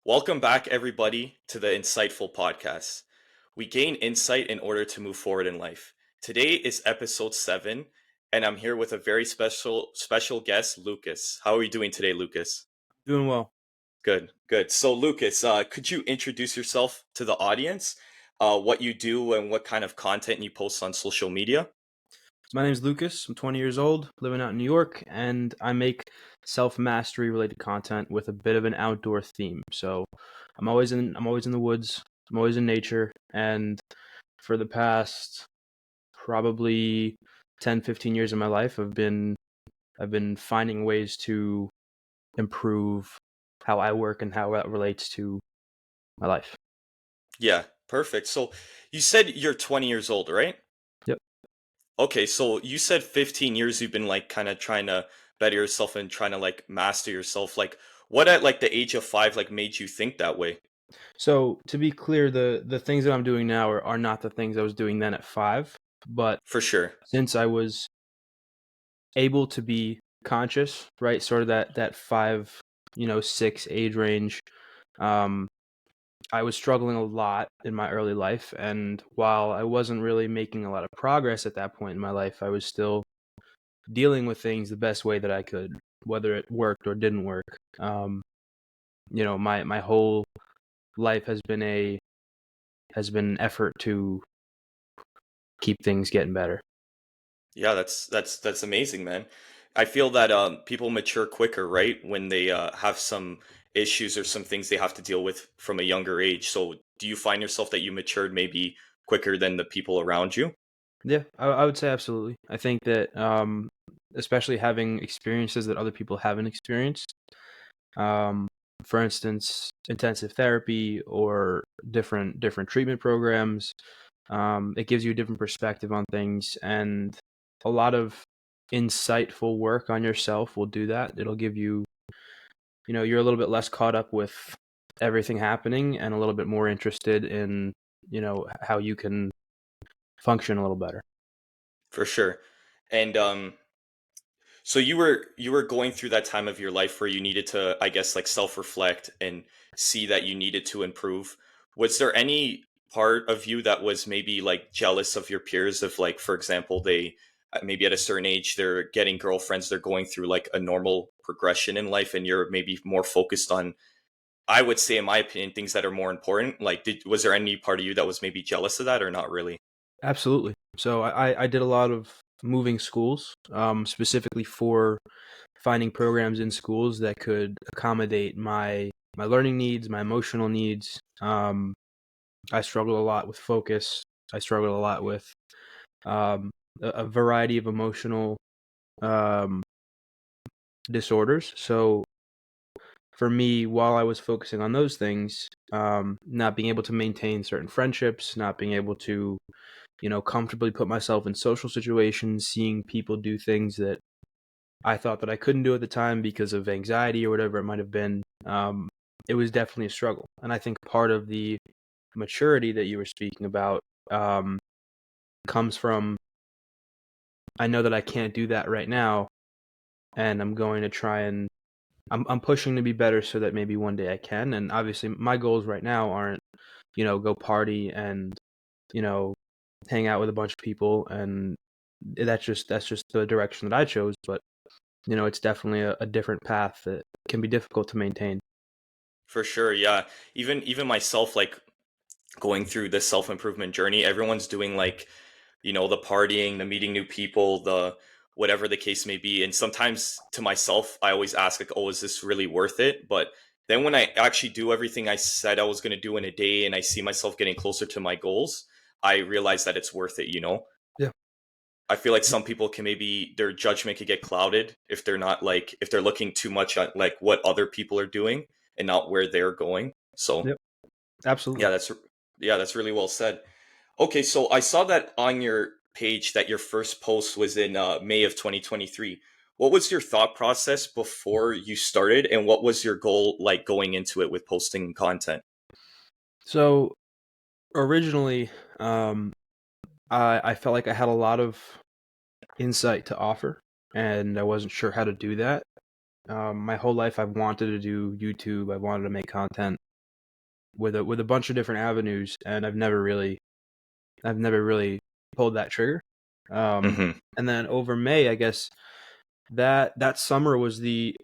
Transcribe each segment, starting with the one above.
Welcome back, everybody, to the Insightful Podcast. We gain insight in order to move forward in life. Today is episode 7, and I'm here with a very special guest, Lucas. How are you doing today, Lucas? Doing well. Good, good. So, Lucas, could you introduce yourself to the audience? What you do and what kind of content you post on social media? My name is Lucas. I'm 20 years old, living out in New York, and I make self-mastery related content with a bit of an outdoor theme. So I'm always in the woods. I'm always in nature, and for the past probably 10, 15 years of my life, I've been finding ways to improve how I work and how that relates to my life. Yeah, perfect. So, you said you're 20 years old, right? Yep. Okay, so you said 15 years you've been like kind of trying to better yourself and trying to like master yourself. Like what at like the age of 5 like made you think that way? So to be clear, the things that I'm doing now are not the things I was doing then at 5, but For sure. since I was able to be conscious, right? Sort of that 5, 6 age range. Um, I was struggling a lot in my early life, and while I wasn't really making a lot of progress at that point in my life, I was still dealing with things the best way that I could, whether it worked or didn't work. Um, my whole life has been an effort to keep things getting better. Yeah, that's amazing, man. I feel that people mature quicker, right? When they have some issues or some things they have to deal with from a younger age. So, do you find yourself that you matured maybe quicker than the people around you? Yeah, I would say absolutely. I think that, especially having experiences that other people haven't experienced, um, for instance, intensive therapy or different treatment programs, it gives you a different perspective on things, and a lot of insightful work on yourself will do that. It'll give you, you're a little bit less caught up with everything happening and a little bit more interested in, how you can function a little better. For sure. And so you were going through that time of your life where you needed to, I guess, like self-reflect and see that you needed to improve. Was there any part of you that was maybe like jealous of your peers if like for example they maybe at a certain age they're getting girlfriends, they're going through like a normal progression in life and you're maybe more focused on, I would say in my opinion, things that are more important. Like was there any part of you that was maybe jealous of that or not really? Absolutely. So I did a lot of moving schools, specifically for finding programs in schools that could accommodate my learning needs, my emotional needs. I struggled a lot with focus. I struggled a lot with um, a variety of emotional um, disorders. So for me, while I was focusing on those things, not being able to maintain certain friendships, not being able to comfortably put myself in social situations, seeing people do things that I thought that I couldn't do at the time because of anxiety or whatever it might have been. It was definitely a struggle. And I think part of the maturity that you were speaking about um, comes from I know that I can't do that right now, and I'm going to try and I'm pushing to be better so that maybe one day I can. And obviously, my goals right now aren't go party and you know hang out with a bunch of people, and that's just the direction that I chose. But it's definitely a different path that can be difficult to maintain. For sure, yeah. Even myself, like going through this self-improvement journey, everyone's doing like, the partying, the meeting new people, the whatever the case may be. And sometimes to myself, I always ask like, oh, is this really worth it? But then when I actually do everything I said I was going to do in a day and I see myself getting closer to my goals, I realize that it's worth it. Yeah. I feel like some people can maybe their judgment could get clouded if they're not like if they're looking too much at like what other people are doing and not where they're going. So Yep. Absolutely. yeah, that's really well said. Okay, so I saw that on your page that your first post was in May of 2023. What was your thought process before you started, and what was your goal like going into it with posting content? So originally, I felt like I had a lot of insight to offer, and I wasn't sure how to do that. My whole life, I've wanted to do YouTube. I wanted to make content. with a bunch of different avenues, and I've never really pulled that trigger. Um, Hmm. and then over May, I guess that summer was the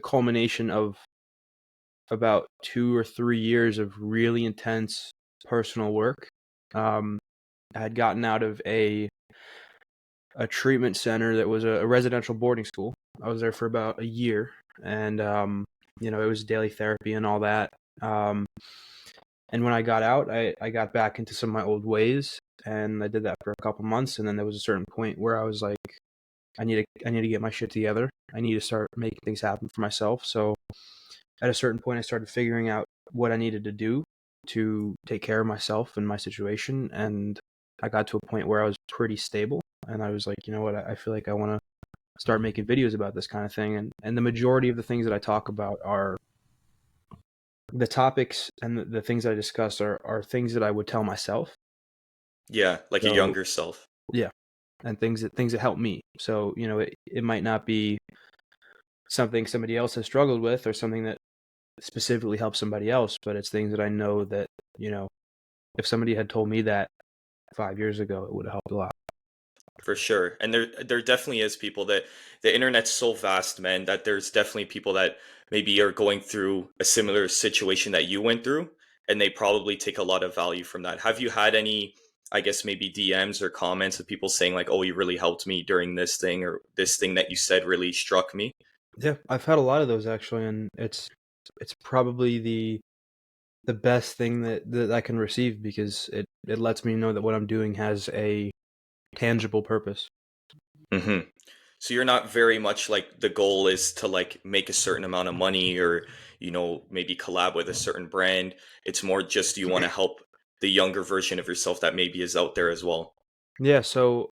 culmination of about 2 or 3 years of really intense personal work. Um, I had gotten out of a treatment center that was a residential boarding school. I was there for about a year, and it was daily therapy and all that. Um, and when I got out, I got back into some of my old ways, and I did that for a couple months. And then there was a certain point where I was like, I need to get my shit together. I need to start making things happen for myself. So at a certain point, I started figuring out what I needed to do to take care of myself and my situation. And I got to a point where I was pretty stable. And I was like, you know what? I feel like I want to start making videos about this kind of thing. And the majority of the things that I talk about are the topics, and the things that I discuss are things that I would tell myself. Yeah, like a So younger self. yeah, and things that help me. So it might not be something somebody else has struggled with or something that specifically helps somebody else, but it's things that I know that, you know, if somebody had told me that 5 years ago, it would have helped a lot. For sure. And there definitely is people that the internet's so vast, man, that there's definitely people that maybe are going through a similar situation that you went through, and they probably take a lot of value from that. Have you had any, I guess maybe DMs or comments of people saying like, "Oh, you really helped me during this thing," or "This thing that you said really struck me"? Yeah, I've had a lot of those actually, and it's probably the best thing that I can receive, because it lets me know that what I'm doing has a tangible purpose. Hmm. So you're not very much like the goal is to like make a certain amount of money or, maybe collab with a certain brand. It's more just you want to help the younger version of yourself that maybe is out there as well. Yeah, so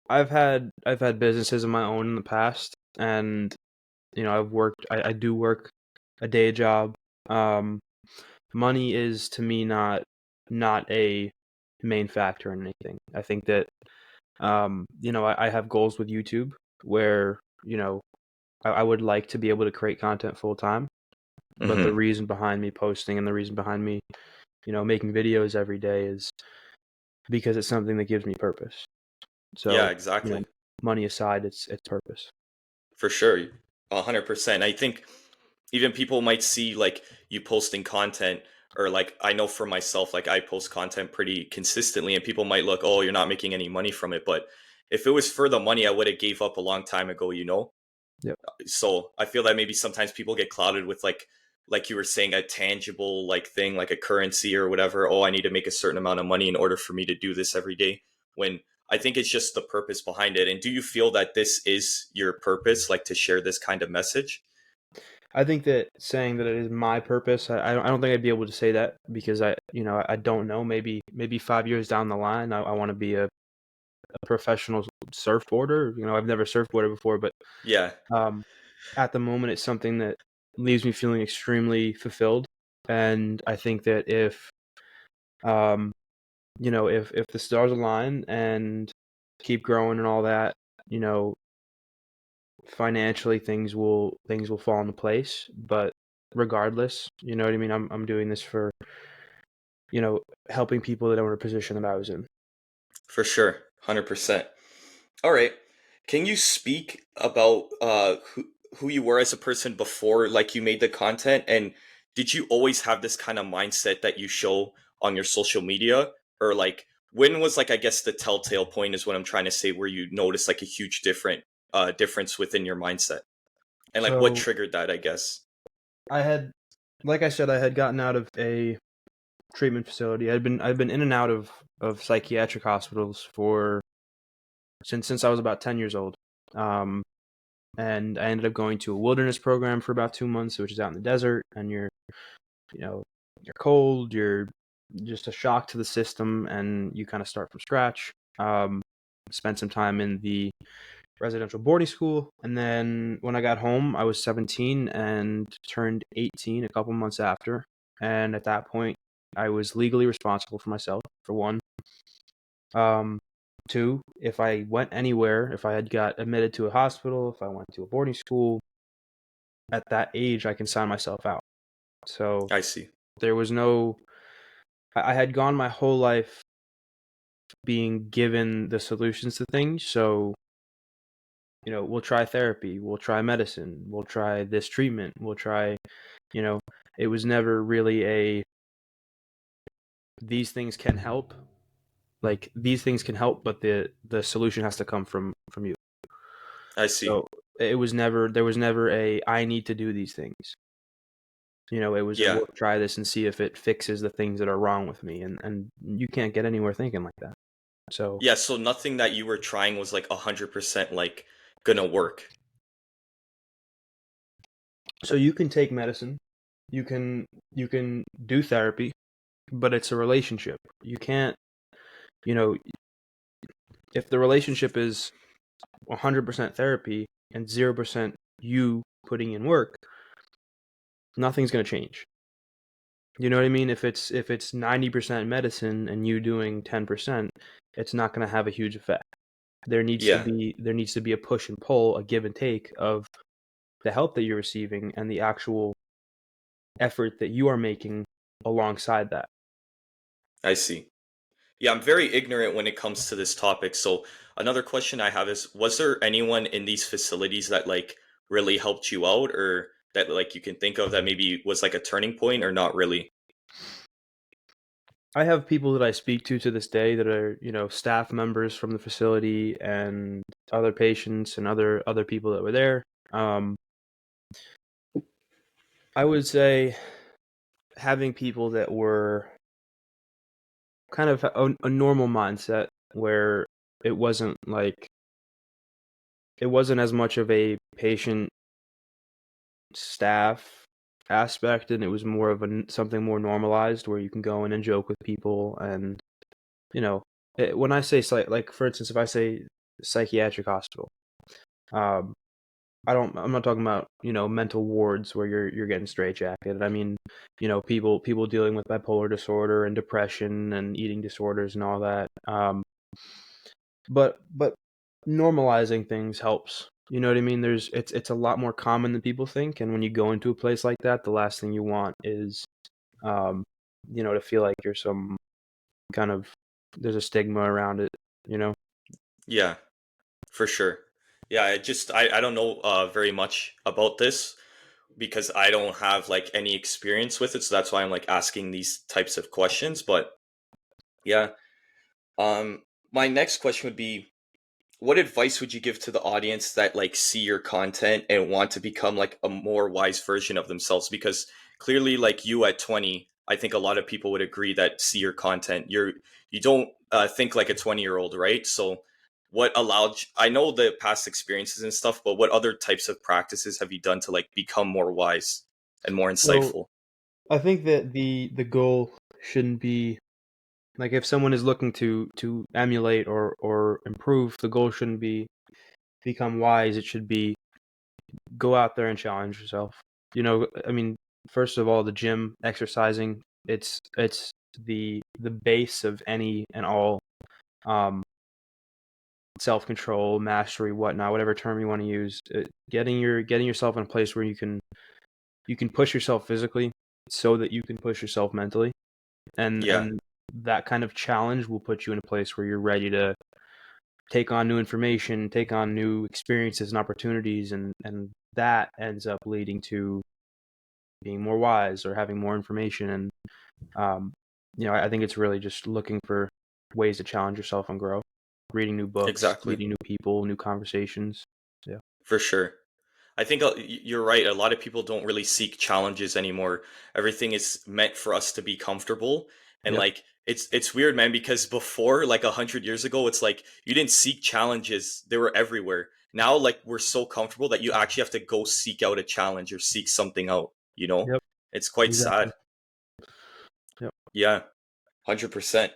I've had businesses of my own in the past, and I do work a day job. Um, Money is to me not a main factor in anything. I think that I have goals with YouTube where I would like to be able to create content full time, but the Hmm. reason behind me posting and the reason behind me making videos every day is because it's something that gives me purpose. Yeah, So you know, exactly. money aside, it's purpose. For sure. 100%. I think even people might see like you posting content, or like I know for myself, like I post content pretty consistently and people might look, "Oh, you're not making any money from it." But if it was for the money, I would have gave up a long time ago. Yep. So I feel that maybe sometimes people get clouded with like you were saying, a tangible like thing, like a currency or whatever. Oh, I need to make a certain amount of money in order for me to do this every day, when I think it's just the purpose behind it. And do you feel that this is your purpose, like to share this kind of message? I think that saying that it is my purpose, I don't think I'd be able to say that, because I don't know. Maybe 5 years down the line, I want to be a professional surfboarder. I've never surfboarded before, but Yeah. um, at the moment, it's something that leaves me feeling extremely fulfilled. And I think that um, if the stars align and keep growing and all that, you know, financially things will fall into place. But regardless, you know what I mean. I'm doing this for helping people that are in a position that I was in. For sure. 100%. All right. Can you speak about who you were as a person before like you made the content, and did you always have this kind of mindset that you show on your social media, or like when was like I guess the telltale point is what I'm trying to say, where you notice like a huge difference within your mindset, and like what So triggered that, I guess. I had, like I said, I had gotten out of a treatment facility. I'd been in and out of psychiatric hospitals for since I was about 10 years old. Um, and I ended up going to a wilderness program for about 2 months, which is out in the desert, and you know you're cold, you're just a shock to the system, and you kind of start from scratch. Spent some time in the residential boarding school, and then when I got home, I was 17 and turned 18 a couple months after. And at that point, I was legally responsible for myself, for one. Um, Two, if I went anywhere, if I had got admitted to a hospital, if I went to a boarding school, at that age, I can sign myself out. So I see. There was no I had gone my whole life being given the solutions to things. So, we'll try therapy, we'll try medicine, we'll try this treatment, we'll try, you know, it was never really a these things can help. Like these things can help, but the solution has to come from you. I see. So it was never there was never a I need to do these things. It was a Yeah. we'll try this and see if it fixes the things that are wrong with me, and you can't get anywhere thinking like that. So Yeah, so nothing that you were trying was like 100% like gonna work. so you can take medicine, you can do therapy, but it's a relationship. You can't, you know, if the relationship is 100% therapy and 0% you putting in work, nothing's going to change. You know what I mean? If it's 90% medicine and you doing 10%, it's not going to have a huge effect. Yeah, There needs to be a push and pull, a give and take of the help that you're receiving and the actual effort that you are making alongside that. I see. Yeah, I'm very ignorant when it comes to this topic. So another question I have is, was there anyone in these facilities that like really helped you out or that like you can think of that maybe was like a turning point or not really? I have people that I speak to this day that are, staff members from the facility and other patients and other people that were there. Um, I would say having people that were kind of a normal mindset where it wasn't like it wasn't as much of a patient staff aspect, and it was more of something more normalized where you can go in and joke with people. And you know when I say like for instance, if I say psychiatric hospital, um I'm not talking about, mental wards where you're getting straitjacketed. I mean, people dealing with bipolar disorder and depression and eating disorders and all that. But normalizing things helps. You know what I mean? It's a lot more common than people think, and when you go into a place like that, the last thing you want is, um, to feel like you're some kind of there's a stigma around it. You know? Yeah, for sure. Yeah, I don't know very much about this because I don't have like any experience with it, so that's why I'm like asking these types of questions. But yeah, my next question would be, what advice would you give to the audience that like see your content and want to become like a more wise version of themselves? Because clearly like you at 20, I think a lot of people would agree that see your content, you don't think like a 20-year-old, right? So what allowed I know the past experiences and stuff, but what other types of practices have you done to like become more wise and more So insightful? I think that the goal shouldn't be like if someone is looking to emulate or improve, the goal shouldn't be become wise. It should be go out there and challenge yourself. I mean, first of all, the gym, exercising, it's the base of any and all um, self control, mastery, whatnot, whatever term you want to use. Getting yourself in a place where you can push yourself physically, so that you can push yourself mentally, and Yeah, and that kind of challenge will put you in a place where you're ready to take on new information, take on new experiences and opportunities, and that ends up leading to being more wise or having more information. And um, I think it's really just looking for ways to challenge yourself and grow, reading new books, exactly. meeting new people, new conversations. Yeah. For sure. I think you're right. A lot of people don't really seek challenges anymore. Everything is meant for us to be comfortable, and Yep. like it's weird, man. Because before, like 100 years ago, it's like you didn't seek challenges; they were everywhere. Now, like we're so comfortable that you actually have to go seek out a challenge or seek something out. Yep. It's quite Exactly. sad. Yep. Yeah, 100%.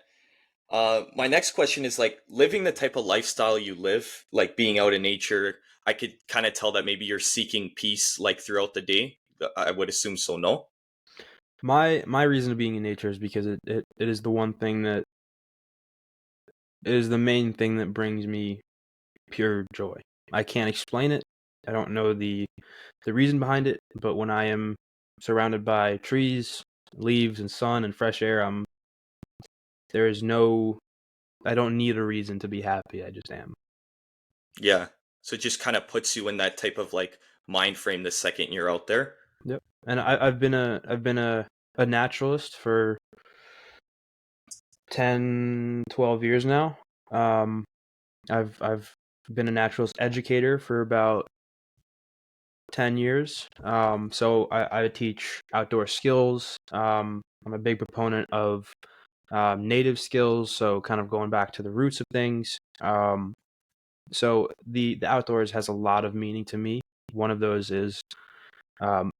My next question is like living the type of lifestyle you live, like being out in nature. I could kind of tell that maybe you're seeking peace like throughout the day. I would assume so, no? My reason of being in nature is because it is the one thing that it is the main thing that brings me pure joy. I can't explain it. I don't know the reason behind it, but when I am surrounded by trees, leaves and sun and fresh air, there is no I don't need a reason to be happy. I just am. Yeah. So it just kind of puts you in that type of like mind frame the second you're out there. Yep. And I've been a naturalist for 10, 12 years now. Um, I've been a naturalist educator for about 10 years. So I teach outdoor skills. I'm a big proponent of native skills, so kind of going back to the roots of things. So the outdoors has a lot of meaning to me. One of those is um,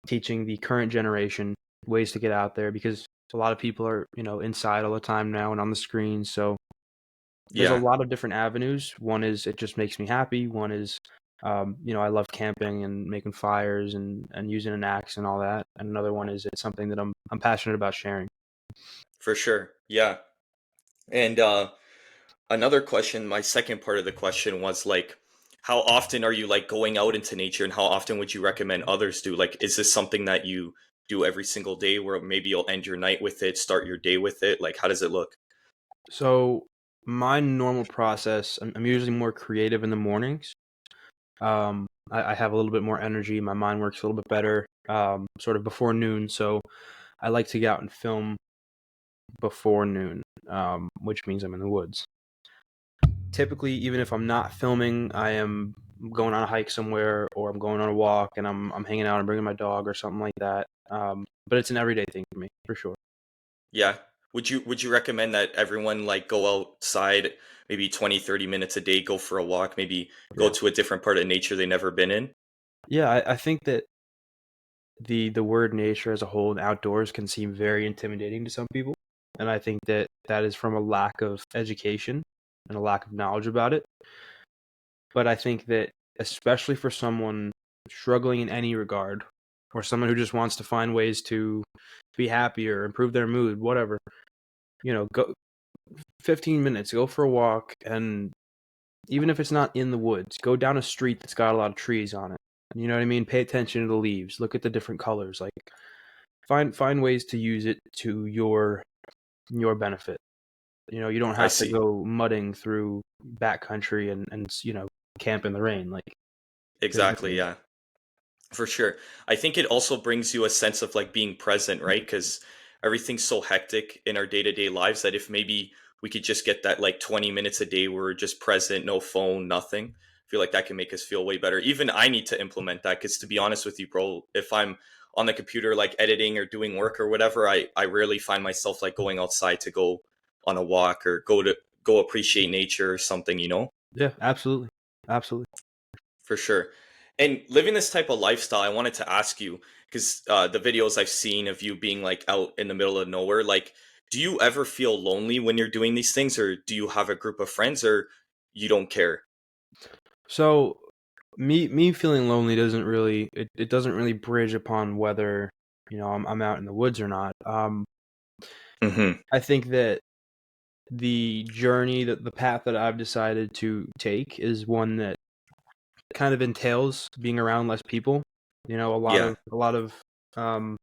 teaching the current generation ways to get out there because a lot of people are inside all the time now and on the screens. So there's a Yeah, lot of different avenues. One is it just makes me happy. One is I love camping and making fires and using an axe and all that. And another one is it's something that I'm passionate about sharing. for sure. Yeah. And another question, my second part of the question was like, how often are you like going out into nature and how often would you recommend others do? Like, is this something that you do every single day where maybe you'll end your night with it, start your day with it? Like, how does it look? So my normal process, I'm usually more creative in the mornings. I have a little bit more energy. My mind works a little bit better, sort of before noon. So I like to get out and film before noon, which means I'm in the woods. Typically, even if I'm not filming, I am going on a hike somewhere or I'm going on a walk and I'm hanging out and bringing my dog or something like that. But it's an everyday thing for me, for sure. Yeah. Would you recommend that everyone like go outside maybe 20, 30 minutes a day, go for a walk, maybe go Yeah. to a different part of nature they've never been in? Yeah, I think that the word nature as a whole and outdoors can seem very intimidating to some people, and I think that that is from a lack of education and a lack of knowledge about it. But I think that especially for someone struggling in any regard, or someone who just wants to find ways to be happier, improve their mood, whatever, go 15 minutes, go for a walk, and even if it's not in the woods, go down a street that's got a lot of trees on it. You know what I mean? Pay attention to the leaves. Look at the different colors. Like find ways to use it to your benefit. You don't I have to see. go mudding through backcountry and camp in the rain. Like there's no Exactly, need. yeah. For sure. I think it also brings you a sense of like being present, right? Because everything's so hectic in our day-to-day lives that if maybe we could just get that like 20 minutes a day where we're just present, no phone, nothing, I feel like that can make us feel way better. Even I need to implement that because to be honest with you, bro, if I'm on the computer like editing or doing work or whatever, I rarely find myself like going outside to go on a walk or go appreciate nature or something, you know? Yeah, absolutely, absolutely. For sure. And living this type of lifestyle, I wanted to ask you because the videos I've seen of you being like out in the middle of nowhere, like, do you ever feel lonely when you're doing these things, or do you have a group of friends, or you don't care? So me feeling lonely it doesn't really bridge upon whether I'm out in the woods or not. Hmm. I think that the journey that the path that I've decided to take is one that kind of entails being around less people. You know, Yeah, um,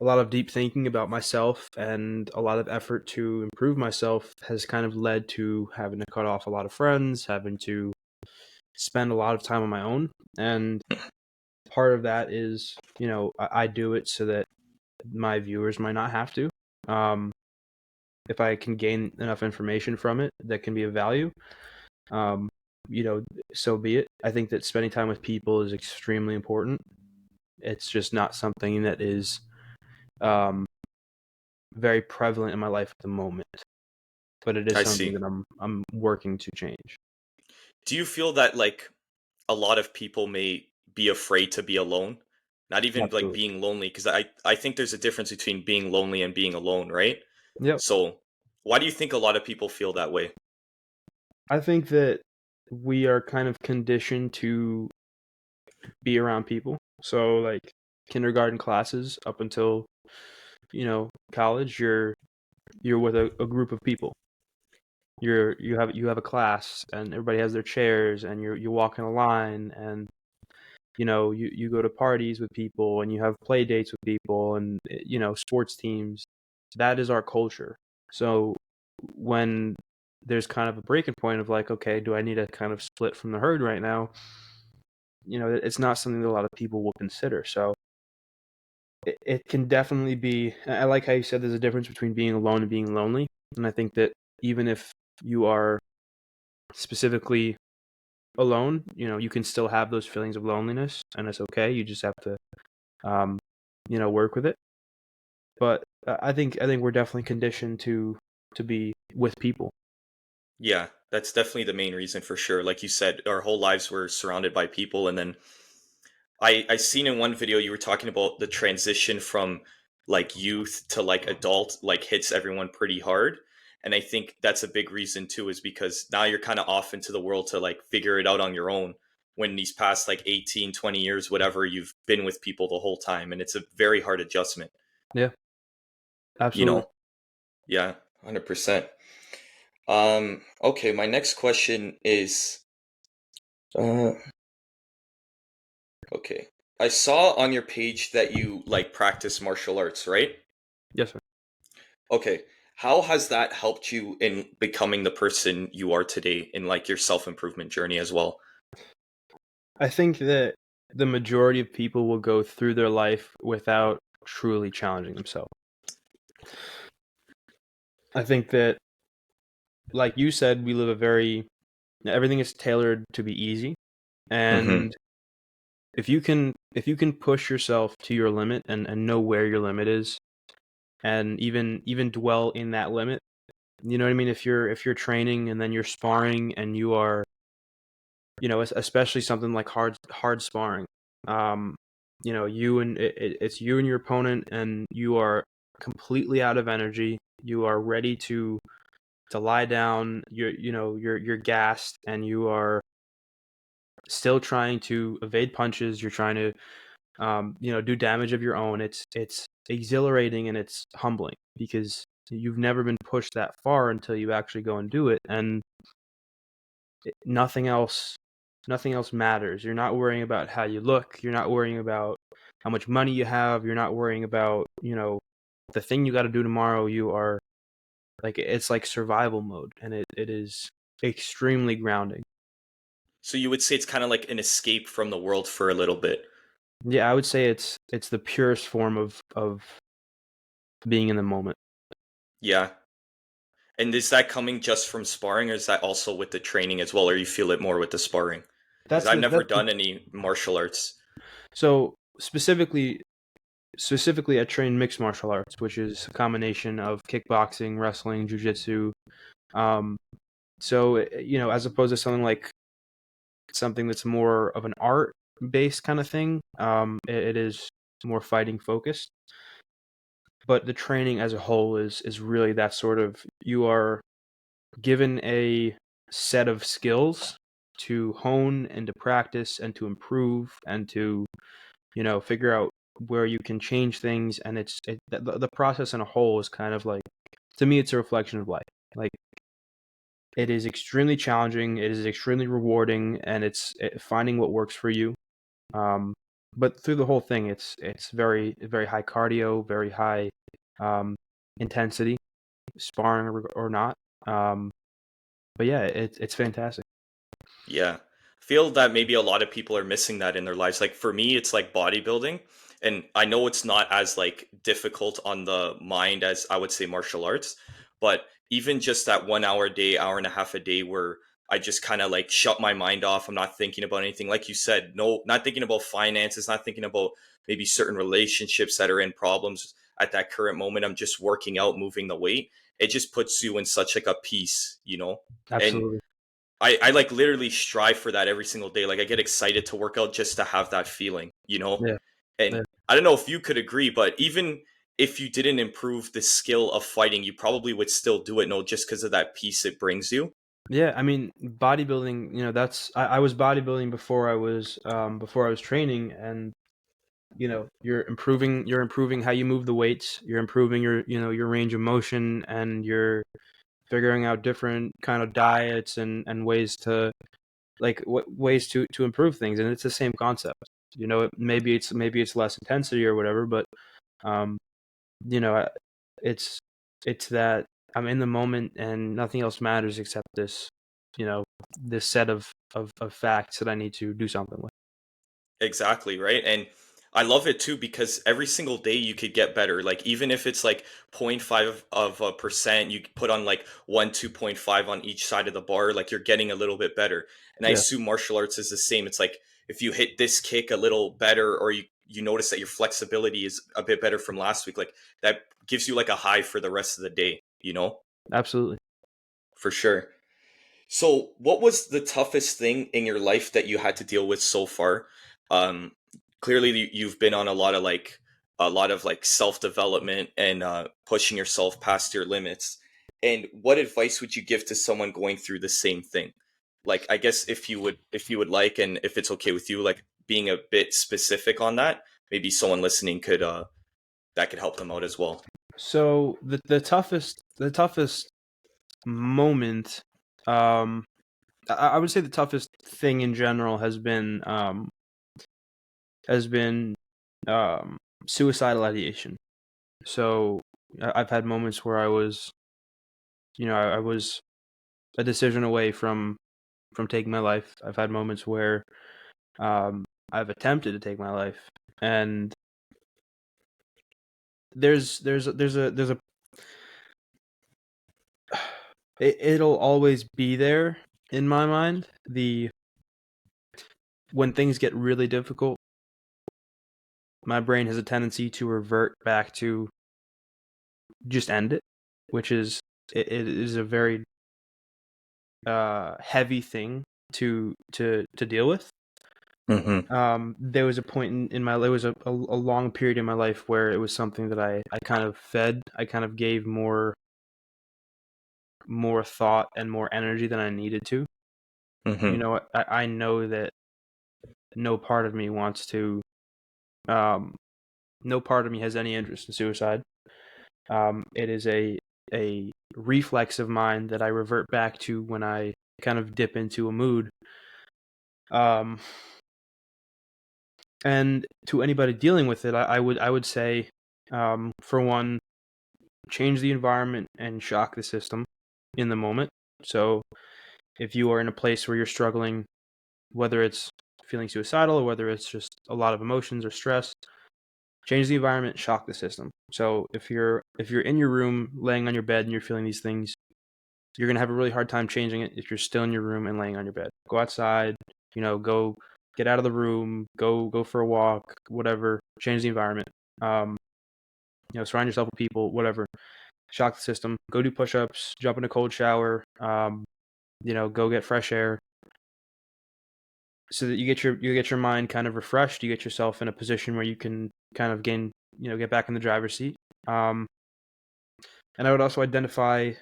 a lot of deep thinking about myself and a lot of effort to improve myself has kind of led to having to cut off a lot of friends, having to spend a lot of time on my own. And part of that is, I do it so that my viewers might not have to. Um, if I can gain enough information from it that can be of value, um, you know, so be it. I think that spending time with people is extremely important. It's just not something that is um, very prevalent in my life at the moment, but it is I something see. that I'm working to change. Do you feel that like a lot of people may be afraid to be alone? Not even like Absolutely. being lonely, because I think there's a difference between being lonely and being alone, right? Yep. So, why do you think a lot of people feel that way? I think that we are kind of conditioned to be around people. So like kindergarten classes up until college, you're with a group of people. You have a class and everybody has their chairs and you walk in a line and you go to parties with people and you have play dates with people and sports teams. That is our culture. So when there's kind of a breaking point of like, okay, do I need to kind of split from the herd right now? It's not something that a lot of people will consider. So it can definitely be. I like how you said there's a difference between being alone and being lonely. And I think that even if you are specifically alone, you can still have those feelings of loneliness, and it's okay. You just have to, um, work with it. But I think we're definitely conditioned to be with people. Yeah, that's definitely the main reason for sure. Like you said, our whole lives were surrounded by people, and then I seen in one video you were talking about the transition from like youth to like adult like hits everyone pretty hard. And I think that's a big reason too, is because now you're kind of off into the world to like figure it out on your own, when these past like 18, 20 years, whatever, you've been with people the whole time, and it's a very hard adjustment, Yeah, you absolutely. know? Yeah, 100%. Okay, my next question is uh okay. I saw on your page that you like practice martial arts, right? Yes, sir. Okay. How has that helped you in becoming the person you are today in like your self-improvement journey as well? I think that the majority of people will go through their life without truly challenging themselves. I think that, like you said, we live a very everything is tailored to be easy, Hmm. and if you can push yourself to your limit and know where your limit is, and even dwell in that limit, you know what I mean. If you're training and then you're sparring and you are, especially something like hard sparring, um, it's you and your opponent, and you are completely out of energy. You are ready to lie down. You're gassed, and you are still trying to evade punches. You're trying to do damage of your own. It's exhilarating and it's humbling because you've never been pushed that far until you actually go and do it, and nothing else matters. You're not worrying about how you look. You're not worrying about how much money you have. You're not worrying about the thing you got to do tomorrow. You are like it's like survival mode, and it is extremely grounding. So you would say it's kind of like an escape from the world for a little bit. Yeah, I would say it's the purest form of being in the moment. Yeah. And is that coming just from sparring, or is that also with the training as well, or you feel it more with the sparring? Because That's I've the never that's the done any martial arts. so specifically I train mixed martial arts, which is a combination of kickboxing, wrestling, jujitsu. Um, as opposed to something that's more of an art based kind of thing, it is more fighting focused. But the training as a whole is really that sort of, you are given a set of skills to hone and to practice and to improve and to figure out where you can change things. And the process in a whole is kind of like, to me, it's a reflection of life. Like, it is extremely challenging, it is extremely rewarding, and finding what works for you. Um, but through the whole thing, it's very very high cardio, very high um, intensity, sparring or not. Um, but yeah, it's fantastic. Yeah. I feel that maybe a lot of people are missing that in their lives. Like for me, it's like bodybuilding. And I know it's not as like difficult on the mind as I would say martial arts, but even just that 1 hour a day, hour and a half a day where I just kind of like shut my mind off. I'm not thinking about anything. Like you said, no, not thinking about finances, not thinking about maybe certain relationships that are in problems at that current moment. I'm just working out, moving the weight. It just puts you in such like a peace, you know? And Absolutely. I like literally strive for that every single day. Like I get excited to work out just to have that feeling, you know? Yeah. And Yeah. I don't know if you could agree, but even if you didn't improve the skill of fighting, you probably would still do it, no, just because of that peace it brings you. Yeah, I mean, bodybuilding, that's I was bodybuilding before I was training, and you're improving how you move the weights, you're improving your range of motion, and you're figuring out different kind of diets and ways to, like, what ways to improve things, and it's the same concept. You know, maybe it's less intensity or whatever, but um, you know, it's it's that I'm in the moment and nothing else matters except this, you know, this set of facts that I need to do something with. Exactly, right? And I love it too because every single day you could get better. Like even if it's like 0.5 of a percent, you could put on like 1, 2.5 on each side of the bar, like you're getting a little bit better. And I Yeah, assume martial arts is the same. It's like if you hit this kick a little better or you notice that your flexibility is a bit better from last week, like that gives you like a high for the rest of the day, you know? absolutely. For sure. So, what was the toughest thing in your life that you had to deal with so far? Um, Clearly, you've been on a lot of like self development and pushing yourself past your limits. And what advice would you give to someone going through the same thing? Like, I guess if you would like, and if it's okay with you, like being a bit specific on that, maybe someone listening could that could help them out as well. So the toughest moment, um, I would say the toughest thing in general has been um, suicidal ideation. So I've had moments where I was a decision away from taking my life. I've had moments where um, I've attempted to take my life, and there's a it'll always be there in my mind. The When things get really difficult, my brain has a tendency to revert back to just end it, which is it is a very heavy thing to deal with. Mm-hmm. There was a point in my there was a long period in my life where it was something that I kind of fed. I kind of gave more thought and more energy than I needed to. You Mm-hmm. know, I know that no part of me wants to. Um, no part of me has any interest in suicide. It is a reflex of mine that I revert back to when I kind of dip into a mood. Um, and to anybody dealing with it, I would say, for one, change the environment and shock the system in the moment. So if you are in a place where you're struggling, whether it's feeling suicidal or whether it's just a lot of emotions or stress, change the environment, shock the system. So if you're in your room laying on your bed and you're feeling these things, you're gonna have a really hard time changing it if you're still in your room and laying on your bed. Go outside, go get out of the room, go for a walk, whatever. Change the environment. Um, Surround yourself with people, whatever. Shock the system. Go do push-ups. Jump in a cold shower. Go get fresh air, so that you get your mind kind of refreshed. You get yourself in a position where you can kind of get back in the driver's seat. Um, and I would also identify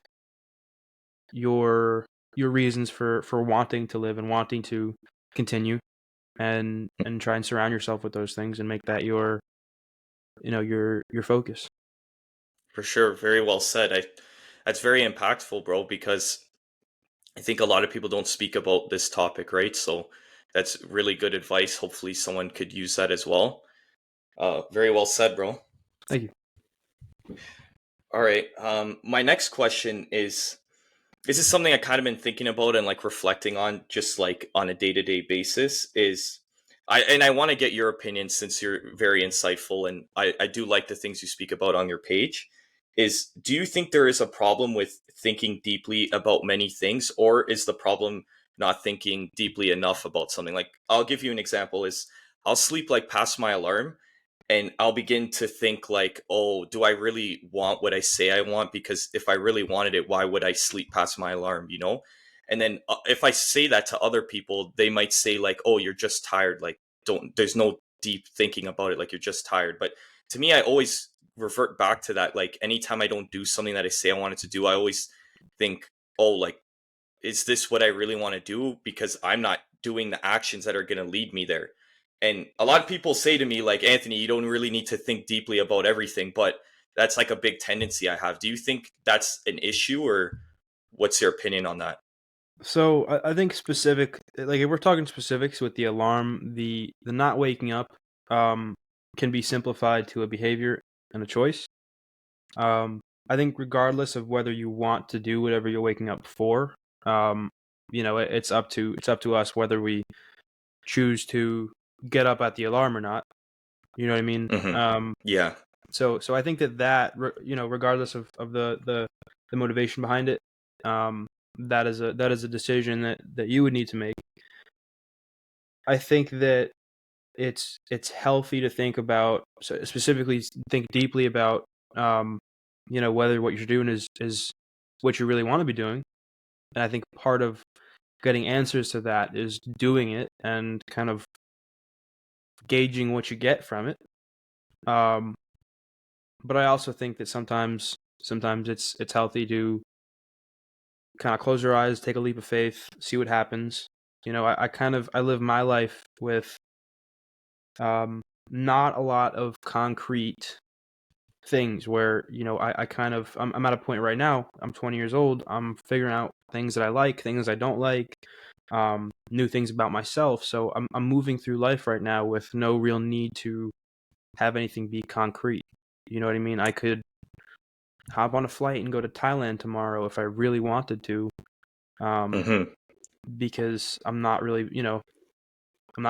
your your reasons for wanting to live and wanting to continue, and try and surround yourself with those things and make that your focus. For sure, very well said. That's very impactful, bro, because I think a lot of people don't speak about this topic, right? So that's really good advice. Hopefully someone could use that as well. Very well said, bro. Thank you. All right. My next question is this is something I kind of been thinking about and like reflecting on just like on a day-to-day basis is I want to get your opinion since you're very insightful and I do like the things you speak about on your page. Is do you think there is a problem with thinking deeply about many things, or is the problem not thinking deeply enough about something? Like I'll give you an example is I'll sleep like past my alarm and I'll begin to think like, oh, do I really want what I say I want? Because if I really wanted it, why would I sleep past my alarm? You know. And then if I say that to other people, they might say like, oh, you're just tired. Like, don't. There's no deep thinking about it. Like you're just tired. But to me, I always revert back to that. Like anytime I don't do something that I say I wanted to do, I always think, oh, like is this what I really want to do? Because I'm not doing the actions that are going to lead me there. And a lot of people say to me, like, Anthony, you don't really need to think deeply about everything, but that's like a big tendency I have. Do you think that's an issue or what's your opinion on that? So I think specific, like if we're talking specifics with the alarm, the not waking up, um, can be simplified to a behavior and a choice. Um, I think regardless of whether you want to do whatever you're waking up for, um, it's up to us whether we choose to get up at the alarm or not. You know what I mean? Hmm. Yeah. So I think regardless of the motivation behind it, um, that is a decision that you would need to make. I think that it's healthy to think about, so specifically think deeply about, um, whether what you're doing is what you really want to be doing. And I think part of getting answers to that is doing it and kind of gauging what you get from it. Um, but I also think that sometimes it's healthy to kind of close your eyes, take a leap of faith, see what happens. I live my life with um, not a lot of concrete things where I'm at a point right now. I'm 20 years old. I'm figuring out things that I like, things I don't like, new things about myself. So I'm moving through life right now with no real need to have anything be concrete. You know what I mean? I could hop on a flight and go to Thailand tomorrow if I really wanted to, um, Hmm. because I'm not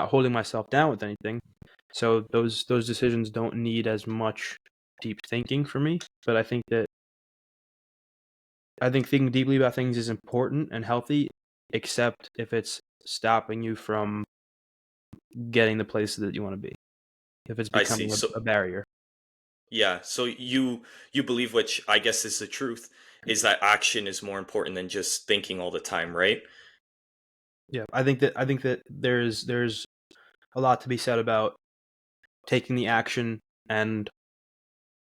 holding myself down with anything. So those decisions don't need as much deep thinking for me. But I think thinking deeply about things is important and healthy, except if it's stopping you from getting the places that you want to be. If it's I see. becoming So a barrier. yeah, so you believe, which I guess is the truth, is that action is more important than just thinking all the time, right? Yeah, I think that there's a lot to be said about taking the action and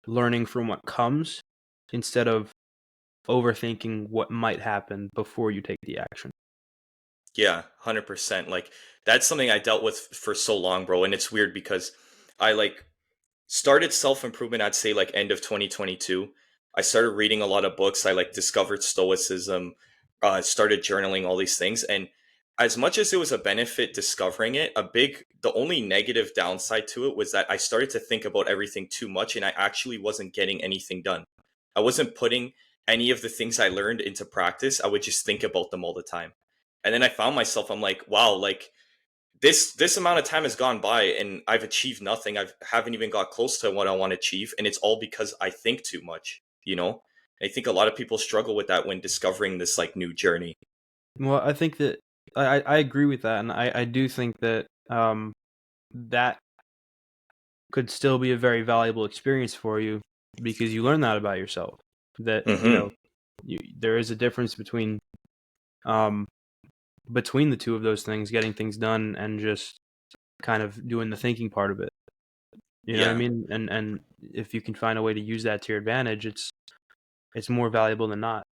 learning from what comes instead of overthinking what might happen before you take the action. Yeah, 100%. Like that's something I dealt with for so long, bro, and it's weird because I like started self-improvement, I'd say like end of 2022. I started reading a lot of books. I like discovered stoicism, started journaling, all these things. And as much as it was a benefit discovering it, the only negative downside to it was that I started to think about everything too much and I actually wasn't getting anything done. I wasn't putting any of the things I learned into practice. I would just think about them all the time. And then I found myself, I'm like, wow, like this amount of time has gone by and I've achieved nothing. I haven't even got close to what I want to achieve, and it's all because I think too much. You know, I think a lot of people struggle with that when discovering this like new journey. Well, I think that I agree with that, and I do think that that could still be a very valuable experience for you because you learn that about yourself. That Hmm. there is a difference um, between the two of those things, getting things done and just kind of doing the thinking part of it. You know what I Yeah, mean? And if you can find a way to use that to your advantage, it's more valuable than not.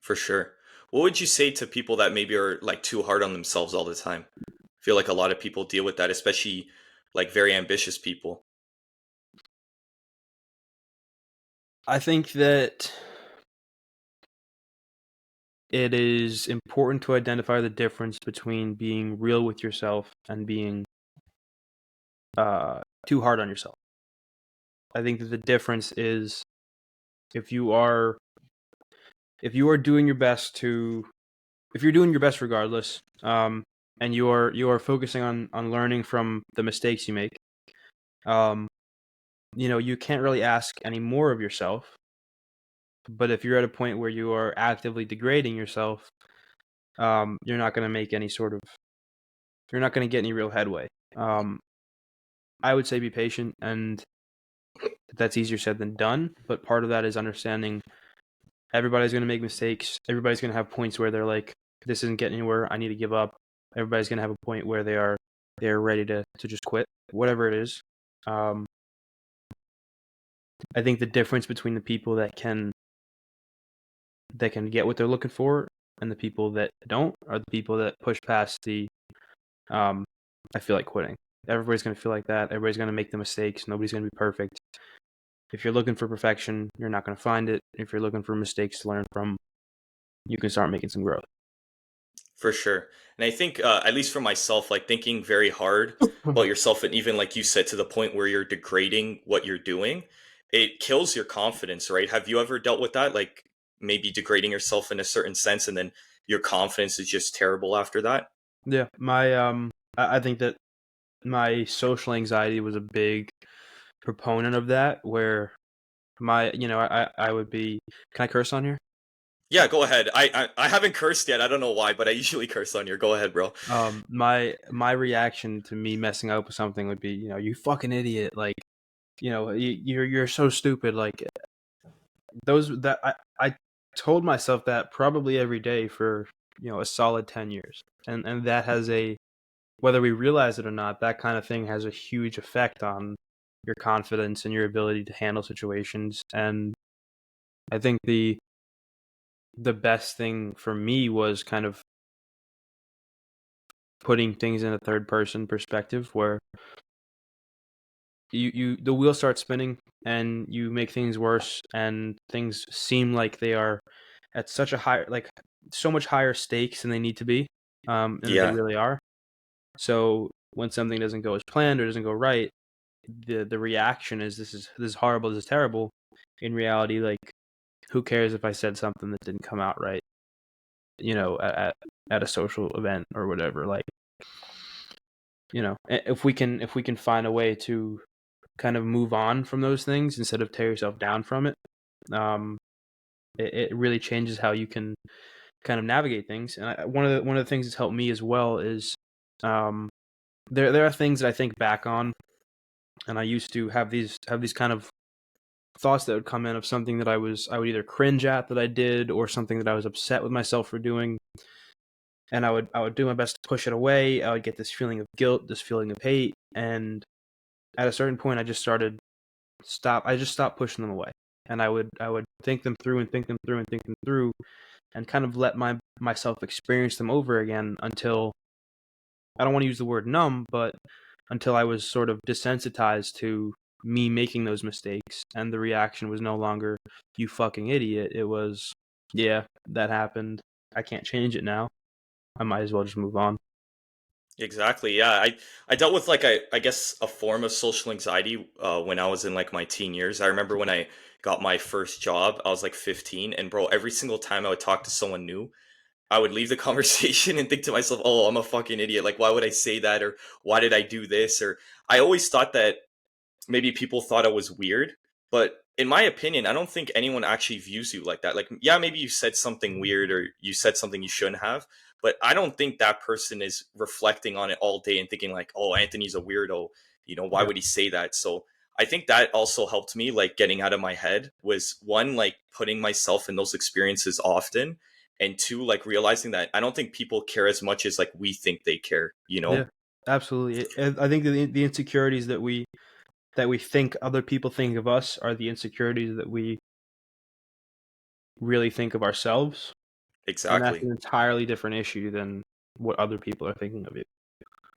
for sure. What would you say to people that maybe are like too hard on themselves all the time? I feel like a lot of people deal with that, especially like very ambitious people. I think that it is important to identify the difference between being real with yourself and being too hard on yourself. I think that the difference is if you are if you are doing your best to if you're doing your best regardless, and you are focusing on learning from the mistakes you make, um, you can't really ask any more of yourself. But if you're at a point where you are actively degrading yourself, you're not going to make any sort of you're not going to get any real headway. Um, I would say be patient, and that's easier said than done. But part of that is understanding everybody's going to make mistakes. Everybody's going to have points where they're like, "This isn't getting anywhere. I need to give up." Everybody's going to have a point where they're ready to just quit, whatever it is. Um, I think the difference between the people that can get what they're looking for and the people that don't are the people that push past the um, I feel like quitting. Everybody's going to feel like that. Everybody's going to make the mistakes. Nobody's going to be perfect. If you're looking for perfection, you're not going to find it. If you're looking for mistakes to learn from, you can start making some growth. For sure. And I think, at least for myself, like thinking very hard about yourself, and even like you said, to the point where you're degrading what you're doing, it kills your confidence, right? Have you ever dealt with that? Like maybe degrading yourself in a certain sense, and then your confidence is just terrible after that? Yeah, I think that my social anxiety was a big proponent of that. Where I would be. Can I curse on here? Yeah, go ahead. I haven't cursed yet. I don't know why, but I usually curse on here. Go ahead, bro. My reaction to me messing up with something would be, you fucking idiot, like, you're so stupid, like those that I told myself that probably every day for a solid 10 years, and that has a whether we realize it or not, that kind of thing has a huge effect on your confidence and your ability to handle situations. And I think the best thing for me was kind of putting things in a third person perspective where you the wheel starts spinning and you make things worse and things seem like they are at such a high, like, so much higher stakes than they need to be, and that they Yeah, really are. So when something doesn't go as planned or doesn't go right, the reaction is this is horrible, this is terrible. In reality, like, who cares if I said something that didn't come out right, at a social event or whatever. Like, if we can find a way to kind of move on from those things instead of tear yourself down from it, um, it really changes how you can kind of navigate things. And one of the things that's helped me as well is, um, there are things that I think back on, and I used to have these kind of thoughts that would come in of something that I would either cringe at that I did, or something that I was upset with myself for doing, and I would do my best to push it away. I would get this feeling of guilt, this feeling of hate, and at a certain point, I just stopped pushing them away, and I would think them through and think them through and think them through, and kind of let myself experience them over again until, I don't want to use the word numb, but until I was sort of desensitized to me making those mistakes, and the reaction was no longer "you fucking idiot." It was, yeah, that happened. I can't change it now. I might as well just move on. exactly. Yeah, I dealt with like I guess a form of social anxiety when I was in like my teen years. I remember when I got my first job, I was like 15, and bro, every single time I would talk to someone new, I would leave the conversation and think to myself, "Oh, I'm a fucking idiot. Like, why would I say that? Or why did I do this?" Or I always thought that maybe people thought I was weird, but in my opinion, I don't think anyone actually views you like that. Like, yeah, maybe you said something weird or you said something you shouldn't have, but I don't think that person is reflecting on it all day and thinking like, "Oh, Anthony's a weirdo. Why Yeah, would he say that?" So I think that also helped me like getting out of my head, was one, like putting myself in those experiences often, and two, like realizing that I don't think people care as much as like we think they care. yeah, absolutely. I think the insecurities that we think other people think of us are the insecurities that we really think of ourselves, and that's Exactly. an entirely different issue than what other people are thinking of you.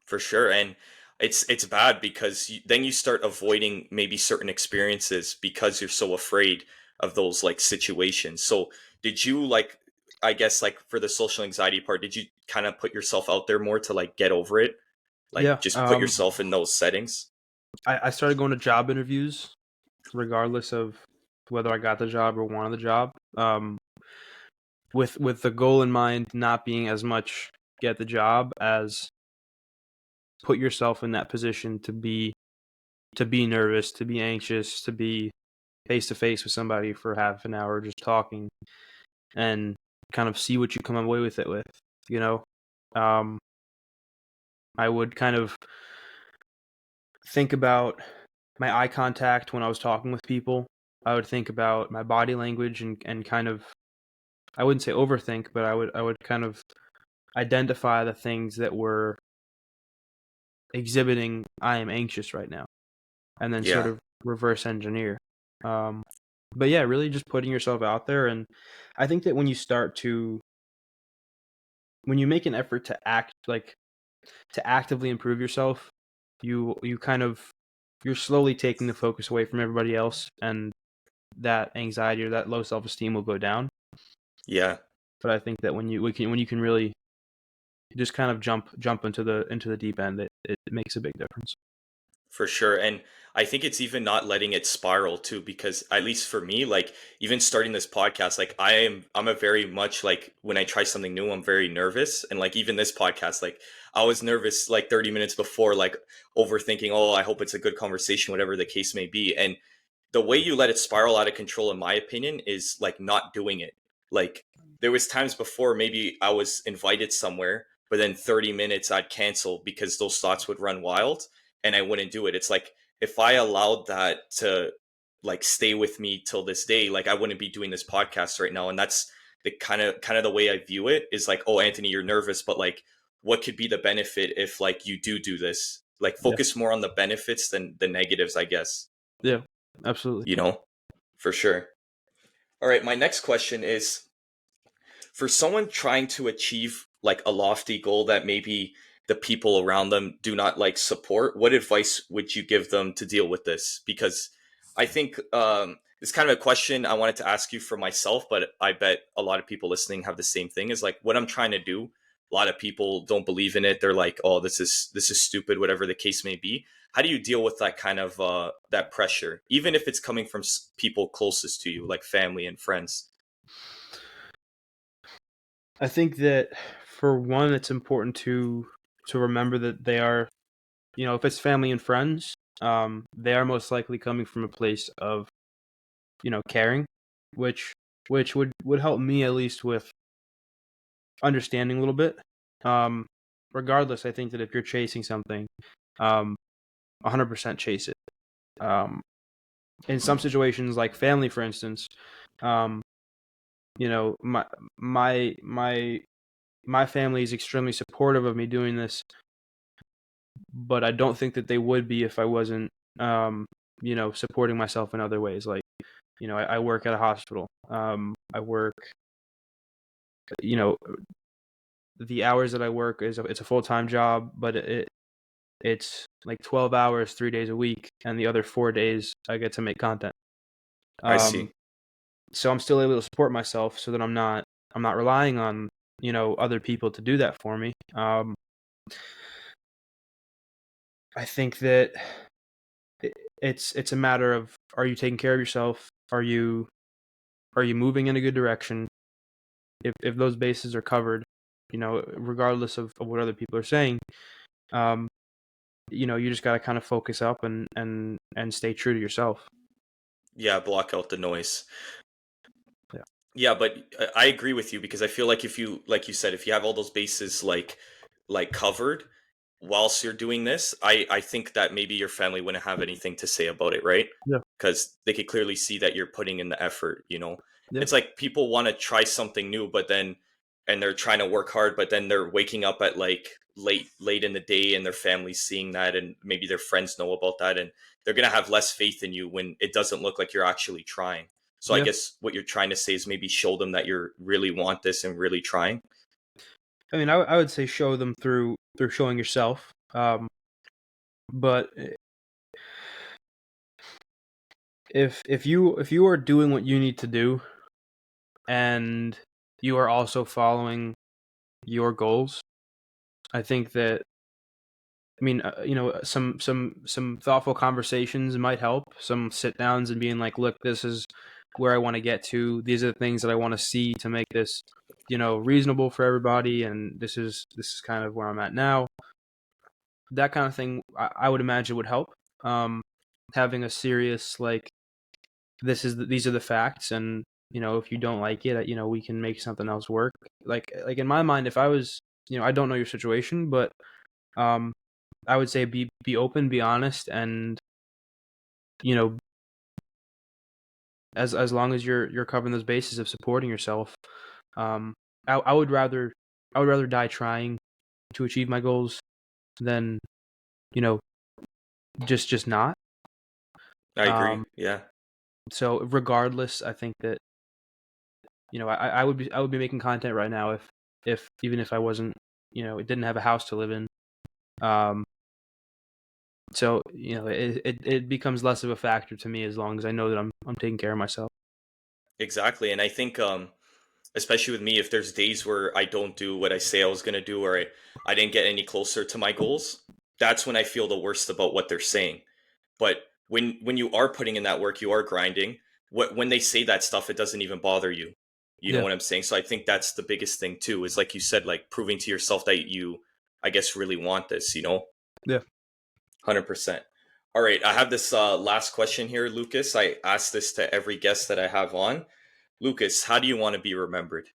For sure. And it's bad because then you start avoiding maybe certain experiences because you're so afraid of those like situations. So did you like, I guess like for the social anxiety part, did you kind of put yourself out there more to like get over it? Like Yeah, just put yourself in those settings? I started going to job interviews regardless of whether I got the job or wanted the job. With the goal in mind, not being as much get the job as put yourself in that position to be nervous, to be anxious, to be face to face with somebody for half an hour just talking, and kind of see what you come away with it with. You know, um, I would kind of think about my eye contact when I was talking with people. I would think about my body language, and kind of, I wouldn't say overthink, but I would kind of identify the things that were exhibiting I am anxious right now, and then sort Yeah. of reverse engineer. Um, but yeah, really just putting yourself out there. And I think that when you make an effort to act, like, to actively improve yourself, you kind of, you're slowly taking the focus away from everybody else, and that anxiety or that low self esteem will go down. Yeah. But I think that when you can really you just kind of jump into the deep end. It makes a big difference. For sure. And I think it's even not letting it spiral too, because at least for me, like even starting this podcast, like I'm a very much like when I try something new, I'm very nervous. And like even this podcast, like I was nervous like 30 minutes before, like overthinking, oh, I hope it's a good conversation, whatever the case may be. And the way you let it spiral out of control, in my opinion, is like not doing it. Like there was times before maybe I was invited somewhere, but then 30 minutes I'd cancel because those thoughts would run wild and I wouldn't do it. It's like if I allowed that to like stay with me till this day, like I wouldn't be doing this podcast right now. And that's the kind of the way I view it is like, oh, Anthony, you're nervous, but like what could be the benefit if like you do this? Like Yeah, focus more on the benefits than the negatives, I guess, yeah, absolutely. you know, for sure. All right, my next question is for someone trying to achieve like a lofty goal that maybe the people around them do not like support, what advice would you give them to deal with this? Because I think it's kind of a question I wanted to ask you for myself, but I bet a lot of people listening have the same thing, is like what I'm trying to do, a lot of people don't believe in it. They're like, oh, this is stupid, whatever the case may be. How do you deal with that kind of that pressure, even if it's coming from people closest to you, like family and friends? I think that for one, it's important to remember that they are, if it's family and friends, they are most likely coming from a place of, caring, which which would help me at least with understanding a little bit. Um, Regardless, I think that if you're chasing something, um, 100% chase it. Um, in some situations, like family, for instance, um, my my my my family is extremely supportive of me doing this, but I don't think that they would be if I wasn't, supporting myself in other ways. Like, I work at a hospital. I work, you know, the hours that I work it's a full time job, but it's like 12 hours, 3 days a week, and the other 4 days I get to make content. I Um, see. so I'm still able to support myself, so that I'm not relying on other people to do that for me. I think that it's a matter of, are you taking care of yourself? Are you moving in a good direction? If those bases are covered, regardless of what other people are saying, um, you just got to kind of focus up and stay true to yourself. Yeah, block out the noise. Yeah. Yeah, but I agree with you because I feel like if you, like you said, if you have all those bases like covered whilst you're doing this, I think that maybe your family wouldn't have anything to say about it, right? Yeah. Because they could clearly see that you're putting in the effort, you know? Yeah. It's like people want to try something new, but then and they're trying to work hard, but then they're waking up at like late in the day and their family's seeing that and maybe their friends know about that and they're gonna have less faith in you when it doesn't look like you're actually trying. So I Yeah. guess what you're trying to say is maybe show them that you really want this and really trying. I mean, I would say show them through showing yourself. But if you are doing what you need to do, and you are also following your goals, I think that, I mean, some thoughtful conversations might help. Some sit downs and being like, look, this is where I want to get to. These are the things that I want to see to make this, reasonable for everybody. And this is kind of where I'm at now. That kind of thing, I would imagine would help. Um, Having a serious, like, these are the facts, and if you don't like it, we can make something else work. Like in my mind, if I was, I don't know your situation, but um, I would say be open, be honest, and you know, as long as you're covering those bases of supporting yourself, um, I would rather die trying to achieve my goals than you know just not. I agree. Um, Yeah. so regardless, I think that I would be making content right now if even if I wasn't, it didn't have a house to live in. Um, so it becomes less of a factor to me as long as I know that I'm taking care of myself. Exactly. And I think especially with me, if there's days where I don't do what I say I was going to do, or I didn't get any closer to my goals, that's when I feel the worst about what they're saying. But when you are putting in that work, you are grinding. When they say that stuff, it doesn't even bother you. You know Yeah, what I'm saying? So I think that's the biggest thing too, is like you said, like proving to yourself that you, I guess, really want this, 100%. All right, I have this last question here, Lucas. I ask this to every guest that I have on. Lucas, how do you want to be remembered?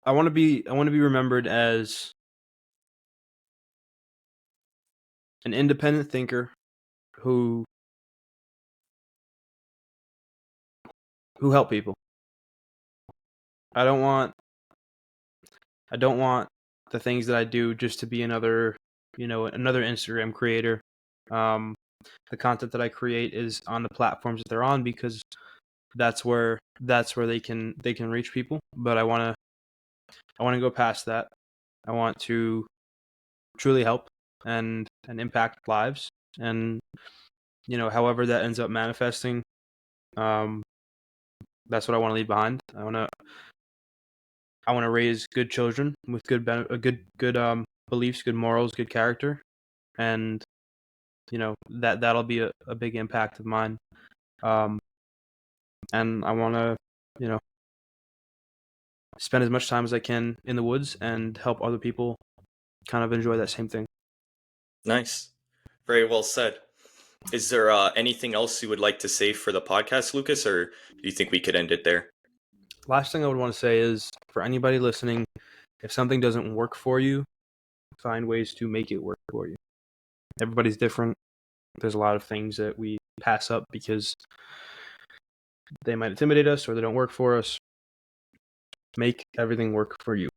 I want to be remembered as an independent thinker who who help people. I don't want I don't want the things that I do just to be another Instagram creator. Um, the content that I create is on the platforms that they're on because that's where they can reach people. But I want to go past that. I want to truly help and impact lives, and however that ends up manifesting, um, that's what I want to leave behind. I want to raise good children with good beliefs, good morals, good character, and that'll be a big impact of mine. Um, and I want to you know spend as much time as I can in the woods and help other people kind of enjoy that same thing. Nice. Very well said. Is there anything else you would like to say for the podcast, Lucas, or do you think we could end it there? Last thing I would want to say is for anybody listening, if something doesn't work for you, find ways to make it work for you. Everybody's different. There's a lot of things that we pass up because they might intimidate us or they don't work for us. Make everything work for you.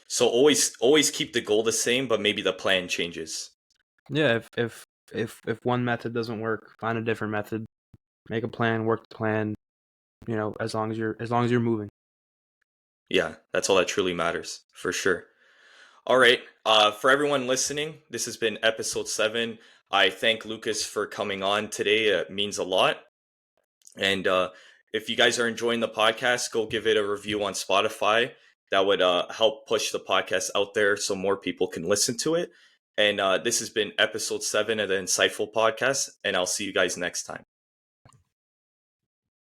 So always keep the goal the same, but maybe the plan changes. Yeah, if one method doesn't work, find a different method. Make a plan, work the plan. As long as you're moving. Yeah, that's all that truly matters, for sure. All right. For everyone listening, this has been episode 7. I thank Lucas for coming on today. It means a lot. And if you guys are enjoying the podcast, go give it a review on Spotify. That would help push the podcast out there so more people can listen to it. And this has been episode 7 of the Insightful Podcast. And I'll see you guys next time.